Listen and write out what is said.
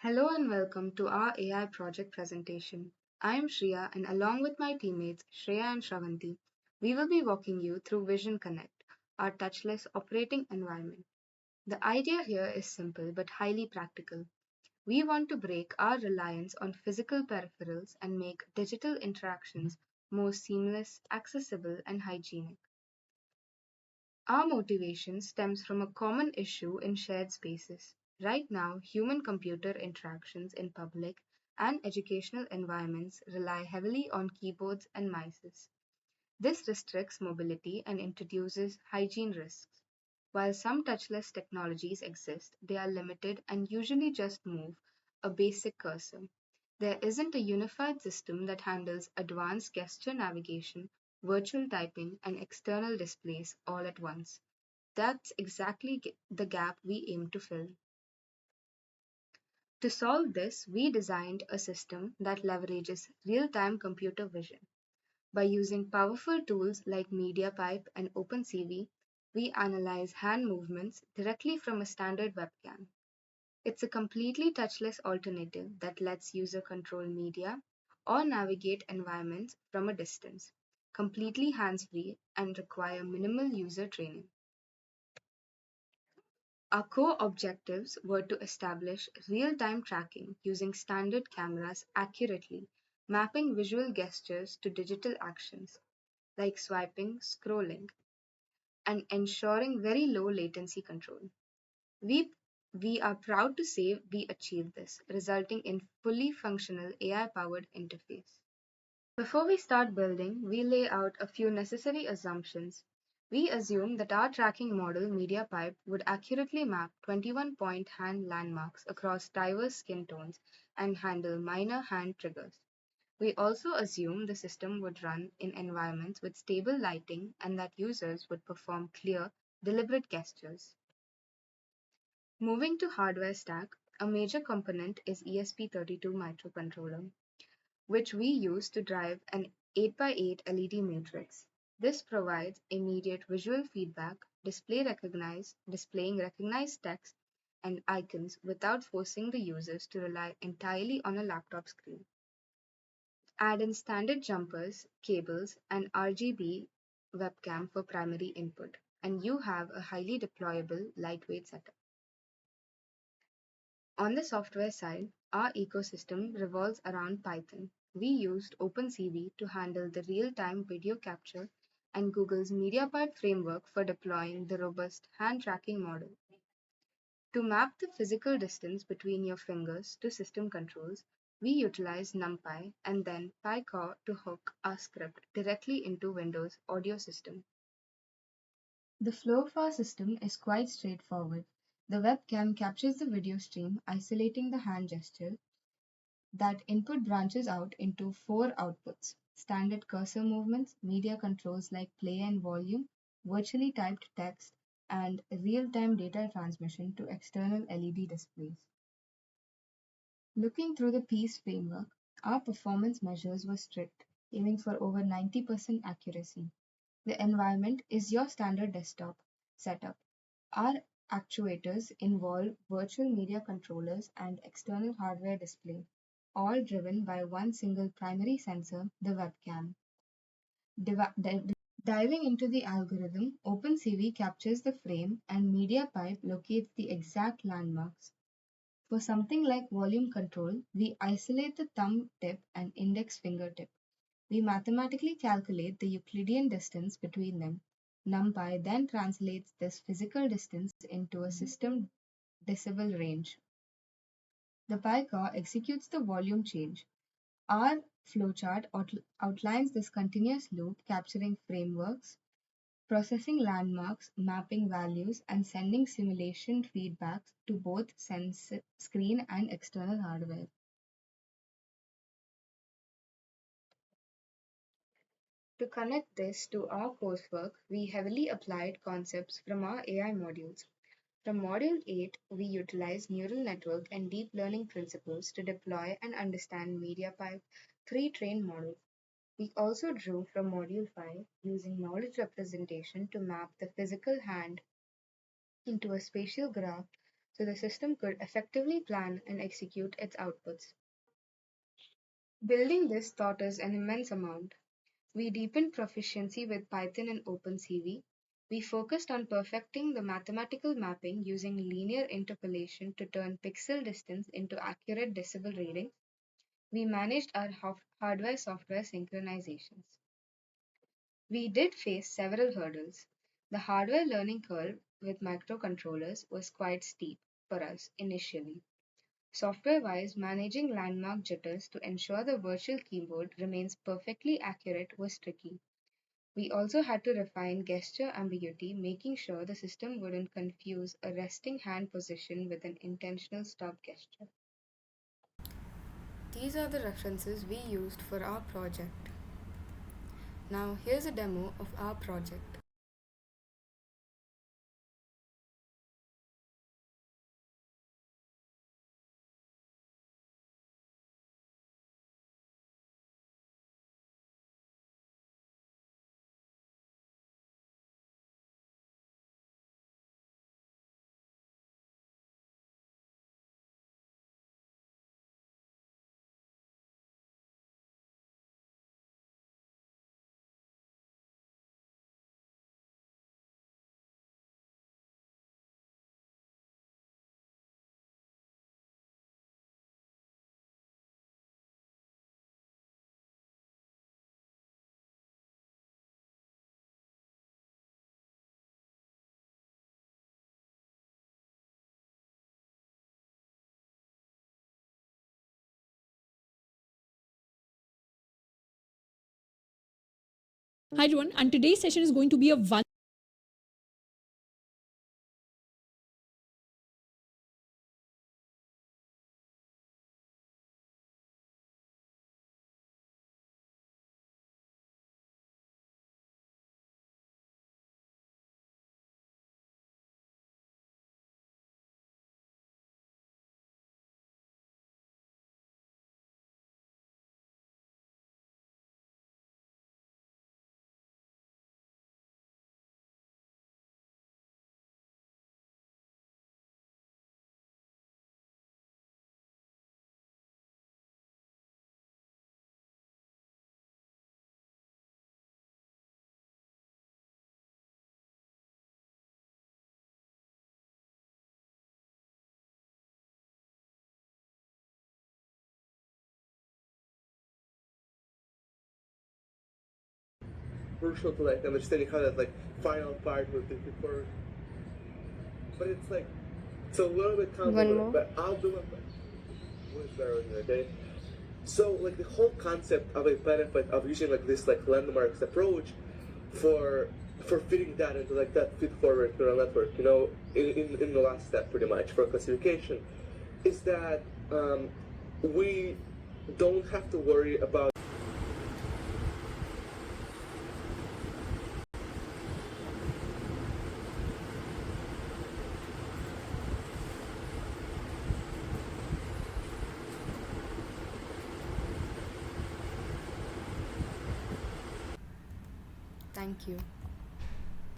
Hello and welcome to our AI project presentation. I am Shreya and along with my teammates Shreya and Shravanti, we will be walking you through Vision Connect, our touchless operating environment. The idea here is simple but highly practical. We want to break our reliance on physical peripherals and make digital interactions more seamless, accessible, and hygienic. Our motivation stems from a common issue in shared spaces. Right now, human computer interactions in public and educational environments rely heavily on keyboards and mice. This restricts mobility and introduces hygiene risks. While some touchless technologies exist, they are limited and usually just move a basic cursor. There isn't a unified system that handles advanced gesture navigation, virtual typing, and external displays all at once. That's exactly the gap we aim to fill. To solve this, we designed a system that leverages real time computer vision. By using powerful tools like MediaPipe and OpenCV, we analyze hand movements directly from a standard webcam. It's a completely touchless alternative that lets user control media or navigate environments from a distance, completely hands free and require minimal user training. Our core objectives were to establish real time tracking using standard cameras accurately, mapping visual gestures to digital actions like swiping, scrolling, and ensuring very low latency control. We, we are proud to say we achieved this, resulting in fully functional AI powered interface. Before we start building, we lay out a few necessary assumptions. We assume that our tracking model MediaPipe would accurately map 21-point hand landmarks across diverse skin tones and handle minor hand triggers. We also assume the system would run in environments with stable lighting and that users would perform clear, deliberate gestures. Moving to hardware stack, a major component is ESP32 microcontroller, which we use to drive an 8x8 LED matrix. This provides immediate visual feedback, displaying recognized text and icons without forcing the users to rely entirely on a laptop screen. Add in standard jumpers, cables, and RGB webcam for primary input, and you have a highly deployable, lightweight setup. On the software side, our ecosystem revolves around Python. We used OpenCV to handle the real-time video capture and Google's MediaPipe framework for deploying the robust hand tracking model. To map the physical distance between your fingers to system controls, we utilize NumPy and then PyCore to hook our script directly into Windows audio system. The flow of our system is quite straightforward. The webcam captures the video stream, isolating the hand gesture. That input branches out into four outputs: standard cursor movements, media controls like play and volume, virtually typed text, and real time data transmission to external LED displays. Looking through the piece framework, our performance measures were strict, aiming for over 90% accuracy. The environment is your standard desktop setup. Our actuators involve virtual media controllers and external hardware display, all driven by one single primary sensor, the webcam. Diving into the algorithm, OpenCV captures the frame and MediaPipe locates the exact landmarks. For something like volume control, we isolate the thumb tip and index fingertip. We mathematically calculate the Euclidean distance between them. NumPy then translates this physical distance into a system decibel range. The PyCore executes the volume change. Our flowchart outlines this continuous loop, capturing frameworks, processing landmarks, mapping values, and sending simulation feedbacks to both screen and external hardware. To connect this to our coursework, we heavily applied concepts from our AI modules. From Module 8, we utilize neural network and deep learning principles to deploy and understand MediaPipe pre-trained models. We also drew from Module 5 using knowledge representation to map the physical hand into a spatial graph so the system could effectively plan and execute its outputs. Building this taught us an immense amount. We deepened proficiency with Python and OpenCV. We focused on perfecting the mathematical mapping using linear interpolation to turn pixel distance into accurate decibel readings. We managed our hardware software synchronizations. We did face several hurdles. The hardware learning curve with microcontrollers was quite steep for us initially. Software wise, managing landmark jitters to ensure the virtual keyboard remains perfectly accurate was tricky. We also had to refine gesture ambiguity, making sure the system wouldn't confuse a resting hand position with an intentional stop gesture. These are the references we used for our project. Now, here's a demo of our project. Hi everyone, and today's session is going to be a one. Crucial to like understanding how that like final part will take before. But it's like it's a little bit convoluted. But I'll do my best. What's better with you, okay? So like the whole concept of a benefit of using like this like landmarks approach for for fitting that into like that feed forward neural network, you know, in the last step pretty much for classification, is that we don't have to worry about. Thank you.